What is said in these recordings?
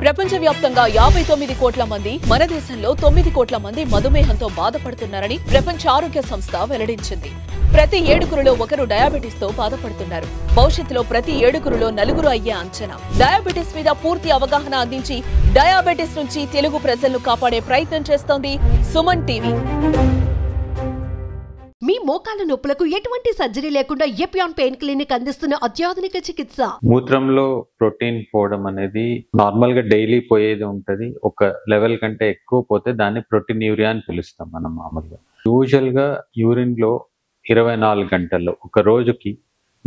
ప్రపంచవ్యాప్తంగా 59 కోట్ల మంది, మన దేశంలో 9 కోట్ల మంది మధుమేహంతో బాధపడుతున్నారని ప్రపంచ ఆరోగ్య సంస్థ వెల్లడించింది. ప్రతి 7గురిలో ఒకరు డయాబెటిస్ తో బాధపడుతున్నారు. భవిష్యత్తులో ప్రతి 7గురిలో 4 అయ్యే అంచనా. డయాబెటిస్ మీద పూర్తి అవగాహన అందించి డయాబెటిస్ నుంచి తెలుగు ప్రజలను కాపాడే ప్రయత్నం చేస్తోంది సుమన్ టీవీ. మీ మోకాళ్ళ నొప్పులకు ఎటువంటి సర్జరీ లేకుండా ఎపియాన్ పెయిన్ క్లినిక్ అందిస్తున్న అత్యాధునిక చికిత్స. మూత్రంలో ప్రోటీన్ పోవడం అనేది నార్మల్ గా డైలీ పోయేది ఉంటది. ఒక లెవెల్ కంటే ఎక్కువ పోతే దాన్ని ప్రోటీన్యూరియా అని పిలుస్తాం మనం మామూలుగా. యూజువల్ గా యూరిన్ లో 24 గంటల్లో ఒక రోజుకి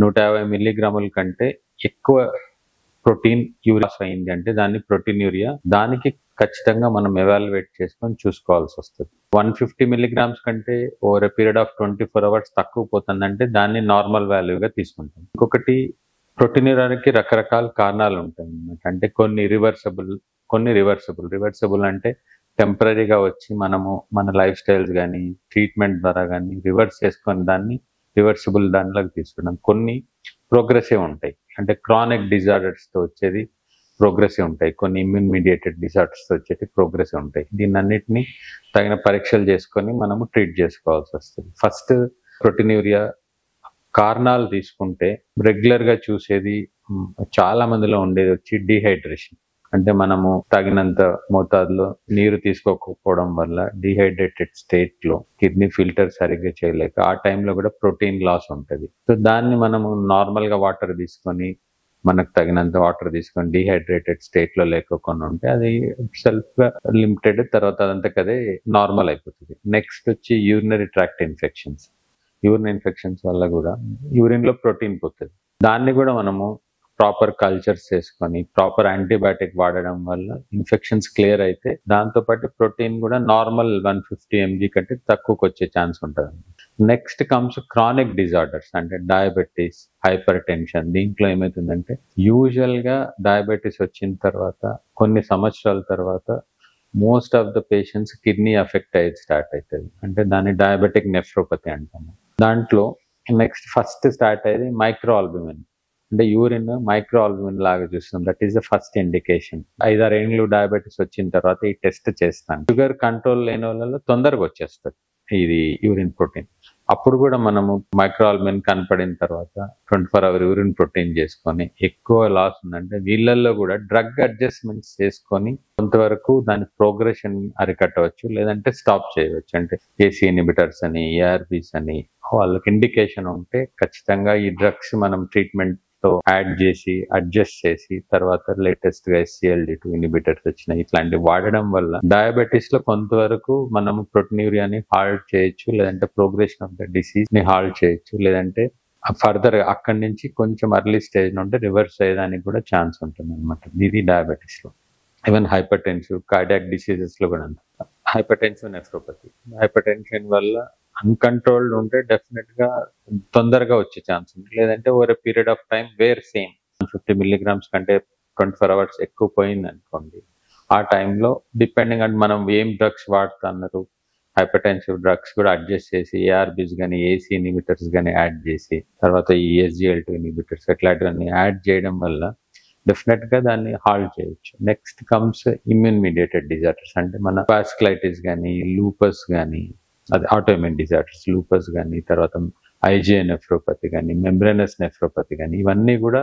150 మిల్లీగ్రాముల కంటే ఎక్కువ ప్రోటీన్ యూరియా అయింది అంటే దాన్ని ప్రోటీన్యూరియా. దానికి ఖచ్చితంగా మనం ఎవాల్యుయేట్ చేసుకొని చూసుకోవాల్సి వస్తుంది. 150 మిల్లీగ్రామ్స్ కంటే over a period of 24 hours తక్కువ పోతుందంటే దాన్ని నార్మల్ వాల్యూగా తీసుకుంటాం. ఇంకొకటి ప్రోటీన్యూరియాకి రకరకాల కారణాలు ఉంటాయి అన్నమాట. అంటే కొన్ని రివర్సబుల్ అంటే టెంపరీగా వచ్చి మనము మన లైఫ్ స్టైల్స్ కానీ ట్రీట్మెంట్ ద్వారా కానీ రివర్స్ చేసుకొని దాన్ని రివర్సిబుల్ దానిలోకి తీసుకుంటాం. కొన్ని ప్రోగ్రెసివ్ ఉంటాయి, అంటే క్రానిక్ డిజార్డర్స్తో వచ్చేది ప్రోగ్రెసివ్ ఉంటాయి. కొన్ని ఇమ్యూన్ మీడియేటెడ్ డిజార్డర్స్తో వచ్చేది ప్రోగ్రెసివ్ ఉంటాయి. దీన్నన్నిటిని తగిన పరీక్షలు చేసుకొని మనము ట్రీట్ చేసుకోవాల్సి వస్తుంది. ఫస్ట్ ప్రోటీన్యూరియా కారణాలు తీసుకుంటే రెగ్యులర్గా చూసేది చాలా మందిలో ఉండేది వచ్చి డీహైడ్రేషన్. అంటే మనము తగినంత మోతాదులో నీరు తీసుకోకపోవడం వల్ల డీహైడ్రేటెడ్ స్టేట్లో కిడ్నీ ఫిల్టర్ సరిగ్గా చేయలేక ఆ టైంలో కూడా ప్రోటీన్ లాస్ ఉంటుంది. సో దాన్ని మనము నార్మల్గా వాటర్ తీసుకొని మనకు తగినంత వాటర్ తీసుకొని డీహైడ్రేటెడ్ స్టేట్లో లేకోకుండా ఉంటే అది సెల్ఫ్గా లిమిటెడ్, తర్వాత అదంతకదే నార్మల్ అయిపోతుంది. నెక్స్ట్ వచ్చి urinary tract infections. Urine infections వల్ల కూడా యూరిన్లో ప్రోటీన్ పోతుంది. దాన్ని కూడా మనము ప్రాపర్ కల్చర్స్ చేసుకొని ప్రాపర్ యాంటీబయాటిక్ వాడడం వల్ల ఇన్ఫెక్షన్స్ క్లియర్ అయితే దాంతోపాటు ప్రోటీన్ కూడా నార్మల్ 150 mg కంటే తక్కువకి వచ్చే ఛాన్స్ ఉంటుంది. నెక్స్ట్ కమ్స్ క్రానిక్ డిజార్డర్స్, అంటే డయాబెటీస్, హైపర్ టెన్షన్. దీంట్లో ఏమవుతుందంటే యూజువల్గా డయాబెటీస్ వచ్చిన తర్వాత కొన్ని సంవత్సరాల తర్వాత most of the patients kidney effect అయ్యేది స్టార్ట్ అవుతుంది. అంటే దాన్ని డయాబెటిక్ నెఫ్రోపతి అంటాము. దాంట్లో నెక్స్ట్ ఫస్ట్ స్టార్ట్ అయ్యేది మైక్రో ఆల్బుమిన్. అంటే యూరిన్ మైక్రో ఆల్బుమిన్ లాగా చూస్తాం. That is the first indication. 5-6 ఏళ్ళు డయాబెటీస్ వచ్చిన తర్వాత ఈ టెస్ట్ చేస్తాను. షుగర్ కంట్రోల్ లేని వాళ్ళలో తొందరగా వచ్చేస్తుంది ఇది యూరిన్ ప్రోటీన్. అప్పుడు కూడా మనము మైక్రో ఆల్బుమిన్ కనపడిన తర్వాత 24 అవర్ యూరిన్ ప్రోటీన్ చేసుకొని ఎక్కువ లాస్ ఉందంటే వీళ్ళల్లో కూడా డ్రగ్ అడ్జస్ట్మెంట్స్ చేసుకొని కొంతవరకు దాని ప్రోగ్రెషన్ అరికట్టవచ్చు, లేదంటే స్టాప్ చేయవచ్చు. అంటే ఏసీ ఇన్హిబిటర్స్ అని, ఏఆర్బీస్ అని వాళ్ళకి ఇండికేషన్ ఉంటే ఖచ్చితంగా ఈ డ్రగ్స్ మనం ట్రీట్మెంట్ తో యాడ్ చేసి అడ్జస్ట్ చేసి తర్వాత లేటెస్ట్ గా SGLT2 ఇన్హిబిటర్స్ వచ్చినాయి. ఇట్లాంటివి వాడడం వల్ల డయాబెటీస్ లో కొంతవరకు మనం ప్రోటీన్యూరియాని హాల్ట్ చేయొచ్చు, లేదంటే ప్రోగ్రెషన్ ఆఫ్ ద డిసీజ్ ని హాల్ట్ చేయొచ్చు, లేదంటే ఫర్దర్ అక్కడి నుంచి కొంచెం అర్లీ స్టేజ్ నుండి రివర్స్ అయ్యేదానికి కూడా ఛాన్స్ ఉంటుంది అనమాట. ఇది డయాబెటీస్ లో. Even hyper tensive, cardiac diseases లో కూడా ఉంటుంది. Hyper tensive nephropathy, hyper tension వల్ల అన్కంట్రోల్డ్ ఉంటే డెఫినెట్ గా తొందరగా వచ్చే ఛాన్స్ ఉంది. లేదంటే over period of time where same 150 milligrams కంటే 24 అవర్స్ ఎక్కువ పోయింది అనుకోండి, ఆ టైంలో డిపెండింగ్ అంటే మనం ఏం డ్రగ్స్ వాడుతున్నారు, హైపర్ టెన్సివ్ డ్రగ్స్ కూడా అడ్జస్ట్ చేసి ఏఆర్బీస్ కానీ ఏసీ ఇన్హిబిటర్స్ కానీ యాడ్ చేసి తర్వాత ఈ SGLT2 ఇన్హిబిటర్స్ అట్లాంటివన్నీ యాడ్ చేయడం వల్ల డెఫినెట్ గా దాన్ని హాల్ట్ చేయొచ్చు. Next comes immune mediated disorders. అంటే మన వాస్కులైటిస్ కానీ, లూపస్ కానీ, అది ఆటోఇమ్యూన్ డిజార్డర్స్, లూపస్ కానీ, తర్వాత IgA నెఫ్రోపతి కానీ, మెంబ్రేనస్ నెఫ్రోపతి కానీ, ఇవన్నీ కూడా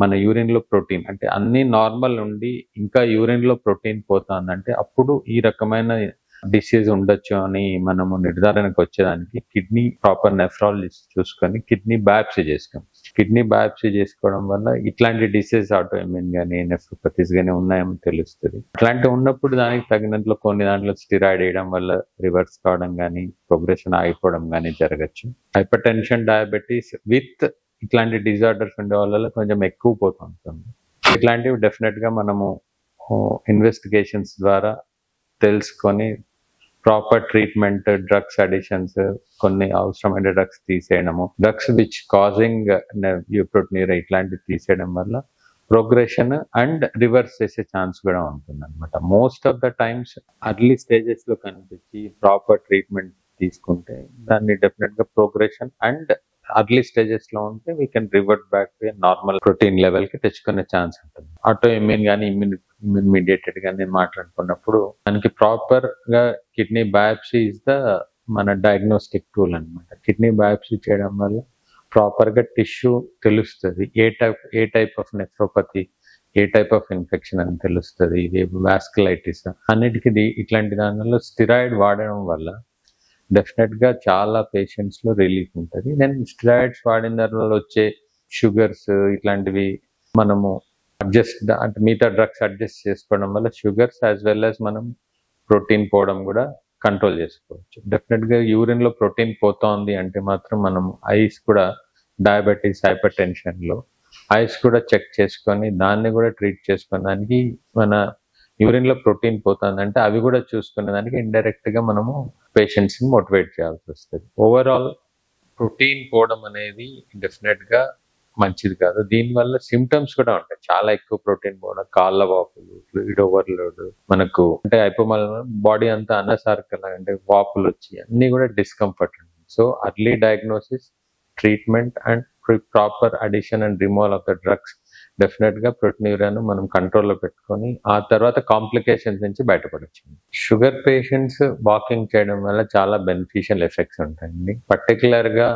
మన యూరిన్ లో ప్రోటీన్ అంటే అన్ని నార్మల్ ఉండి ఇంకా యూరిన్ లో ప్రోటీన్ పోతుందంటే అప్పుడు ఈ రకమైన డిసీజ్ ఉండొచ్చు అని మనము నిర్ధారణకు వచ్చేదానికి కిడ్నీ ప్రాపర్ నెఫ్రాలజిస్ట్ చూసుకొని కిడ్నీ బయాప్సీ చేసుకోం. కిడ్నీ బయాప్సీ చేసుకోవడం వల్ల ఇట్లాంటి డిసీజ్ ఆటోఇమ్యూన్ కానీ నెఫ్రోపతీస్ కానీ ఉన్నాయేమో తెలుస్తుంది. అట్లాంటివి ఉన్నప్పుడు దానికి తగినంతలో కొన్ని దాంట్లో స్టిరాయిడ్ వేయడం వల్ల రివర్స్ కావడం కానీ ప్రోగ్రెషన్ ఆగిపోవడం కానీ జరగచ్చు. హైపర్ టెన్షన్, డయాబెటీస్ విత్ ఇట్లాంటి డిజార్డర్స్ ఉండే వాళ్ళ కొంచెం ఎక్కువ పోతుంటుంది. ఇట్లాంటివి డెఫినెట్ గా మనము ఇన్వెస్టిగేషన్స్ ద్వారా తెలుసుకొని ప్రాపర్ ట్రీట్మెంట్, డ్రగ్స్ అడిషన్స్, కొన్ని అవసరమైన డ్రగ్స్ తీసేయడము, డ్రగ్స్ విచ్ కాజింగ్ ప్రోటీన్యూరియా ఇట్లాంటివి తీసేయడం వల్ల ప్రోగ్రెషన్ అండ్ రివర్స్ చేసే ఛాన్స్ కూడా ఉంటుంది అనమాట. Most of the times early stages లో కనిపించి ప్రాపర్ ట్రీట్మెంట్ తీసుకుంటే దాన్ని డెఫినెట్ గా ప్రోగ్రెషన్ అండ్ early stages లో ఉంటే we can revert back to a normal protein level కి తెచ్చుకునే ఛాన్స్ ఉంటుంది. ఆటో ఇమ్యూన్ కానీ ఇమ్యూన్ ఇమ్యూన్ మీడియేటెడ్ గా నేను మాట్లాడుకున్నప్పుడు మనకి ప్రాపర్ గా కిడ్నీ బయాప్సీ ఇస్ ద మన డయాగ్నోస్టిక్ టూల్ అన్నమాట. కిడ్నీ బయాప్సీ చేయడం వల్ల ప్రాపర్ గా టిష్యూ తెలుస్తుంది, ఏ టైప్ ఆఫ్ నెఫ్రోపతి, ఏ టైప్ ఆఫ్ ఇన్ఫెక్షన్ అని తెలుస్తుంది, ఇది వాస్కులైటిస్ అన్నిటికీ ఇట్లాంటి దానిలో స్టిరాయిడ్ వాడడం వల్ల డెఫినెట్ గా చాలా పేషెంట్స్ లో రిలీఫ్ ఉంటుంది. నేను స్టిరాయిడ్స్ వాడిన దానివల్ల వచ్చే షుగర్స్ ఇట్లాంటివి మనము అడ్జస్ట్ అంటే మిగతా డ్రగ్స్ అడ్జస్ట్ చేసుకోవడం వల్ల షుగర్స్ యాజ్ వెల్ యాజ్ మనం ప్రోటీన్ పోవడం కూడా కంట్రోల్ చేసుకోవచ్చు. డెఫినెట్ గా యూరిన్ లో ప్రోటీన్ పోతోంది అంటే మాత్రం మనం ఐస్ కూడా డయాబెటీస్, హైపర్ టెన్షన్ లో ఐస్ కూడా చెక్ చేసుకొని దాన్ని కూడా ట్రీట్ చేసుకోవడానికి మన యూరిన్ లో ప్రోటీన్ పోతుంది అంటే అవి కూడా చూసుకునే దానికి ఇండైరెక్ట్ గా మనము పేషెంట్స్ ని మోటివేట్ చేయాల్సి వస్తుంది. ఓవరాల్ ప్రోటీన్ పోవడం అనేది డెఫినెట్ గా మంచిది కాదు. దీనివల్ల సిమ్టమ్స్ కూడా ఉంటాయి. చాలా ఎక్కువ ప్రోటీన్ పోవడం, కాళ్ళ వాపులు, ఫ్లూయిడ్ ఓవర్లోడ్, మనకు అంటే అయిపోమల బాడీ అంతా అన్నసార్కల్ అంటే వాపులు వచ్చి అన్ని కూడా డిస్కంఫర్ట్ ఉంటుంది. So early diagnosis, treatment and proper addition and removal of the drugs definite గా ప్రోటీన్యూరియాను మనం కంట్రోల్లో పెట్టుకొని ఆ తర్వాత కాంప్లికేషన్స్ నుంచి బయటపడచ్చు. షుగర్ పేషెంట్స్ వాకింగ్ చేయడం వల్ల చాలా బెనిఫిషియల్ ఎఫెక్ట్స్ ఉంటాయండి. పర్టికులర్ గా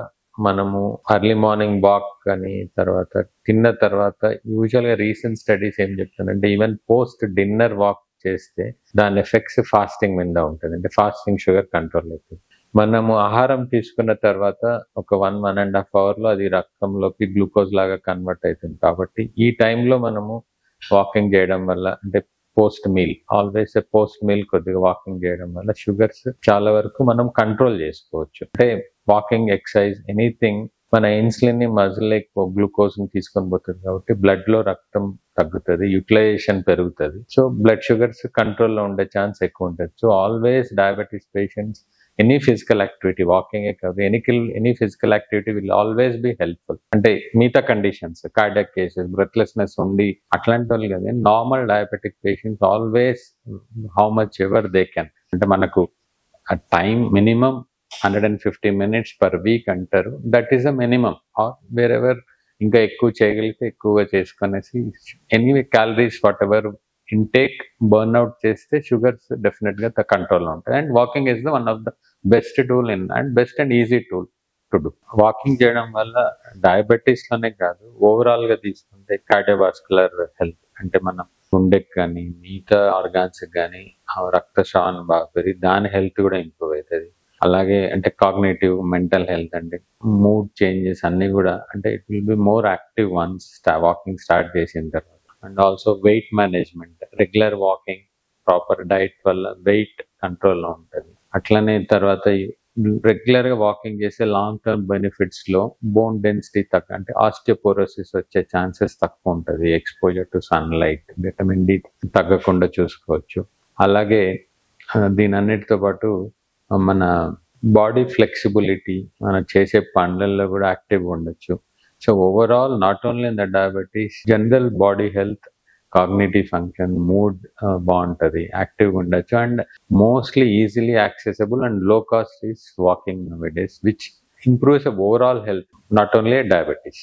మనము అర్లీ మార్నింగ్ వాక్ కానీ తర్వాత తిన్న తర్వాత యూజువల్ గా రీసెంట్ స్టడీస్ ఏం చెప్తానంటే ఈవెన్ పోస్ట్ డిన్నర్ వాక్ చేస్తే దాని ఎఫెక్ట్స్ ఫాస్టింగ్ మీద ఉంటుంది. అంటే ఫాస్టింగ్ షుగర్ కంట్రోల్ అవుతుంది. మనము ఆహారం తీసుకున్న తర్వాత ఒక 1.5 hours లో అది రక్తంలోకి గ్లూకోజ్ లాగా కన్వర్ట్ అవుతుంది. కాబట్టి ఈ టైంలో మనము వాకింగ్ చేయడం వల్ల అంటే post meal, always post meal కొద్దిగా వాకింగ్ చేయడం వల్ల షుగర్స్ చాలా వరకు మనం కంట్రోల్ చేసుకోవచ్చు. అంటే వాకింగ్, ఎక్సర్సైజ్, ఎనీథింగ్ మన ఇన్సులిన్ ని మజిల్ గ్లూకోజ్ ని తీసుకొని పోతుంది కాబట్టి బ్లడ్ లో రక్తం తగ్గుతుంది, యూటిలైజేషన్ పెరుగుతుంది. సో బ్లడ్ షుగర్స్ కంట్రోల్లో ఉండే ఛాన్స్ ఎక్కువ ఉంటుంది. So always diabetes patients any physical activity, walking కాదు, any physical activity will always be helpful. అంటే మిగతా కండిషన్స్, కార్డియాక్ కేసెస్, బ్రెత్లెస్నెస్ ఉండి అట్లాంటి వాళ్ళు కదా, normal diabetic patients always how much ever they can, అంటే మనకు ఆ time minimum 150 minutes per week అంటారు. That is a minimum. Or wherever ఇంకా ఎక్కువ చేయగలిగితే ఎక్కువగా చేసుకునేసి any calories whatever intake burn out చేస్తే షుగర్స్ డెఫినెట్ గా కంట్రోల్లో ఉంటాయి. And walking is the one of the best tool best and easy tool to do. వాకింగ్ చేయడం వల్ల డయాబెటీస్ లోనే కాదు, ఓవరాల్ గా తీసుకుంటే కార్డియోవాస్కులర్ హెల్త్ అంటే మన గుండెకి కానీ మిగతా ఆర్గాన్స్ కానీ రక్తస్రావం బాగా పెరిగి దాని హెల్త్ కూడా ఇంప్రూవ్ అవుతుంది. అలాగే అంటే కాగ్నేటివ్, మెంటల్ హెల్త్ అంటే మూడ్ చేంజెస్ అన్ని కూడా అంటే it will be more active once walking start చేసిన తర్వాత. And also weight management, regular walking, proper diet వల్ల వెయిట్ కంట్రోల్లో ఉంటుంది. అట్లనే తర్వాత రెగ్యులర్ గా వాకింగ్ చేసే లాంగ్ టర్మ్ బెనిఫిట్స్ లో బోన్ డెన్సిటీ తక్కువ అంటే ఆస్టియోపోరోసిస్ వచ్చే ఛాన్సెస్ తక్కువ ఉంటుంది. Exposure to sunlight, vitamin D తగ్గకుండా చూసుకోవచ్చు. అలాగే దీని అన్నిటితో పాటు మన బాడీ ఫ్లెక్సిబిలిటీ, మనం చేసే పనులలో కూడా యాక్టివ్గా ఉండొచ్చు. So overall not only in the diabetes, general body health, cognitive function, mood బాగుంటుంది, యాక్టివ్గా ఉండొచ్చు. And mostly easily accessible and low cost is walking nowadays, which improves overall health, not only diabetes.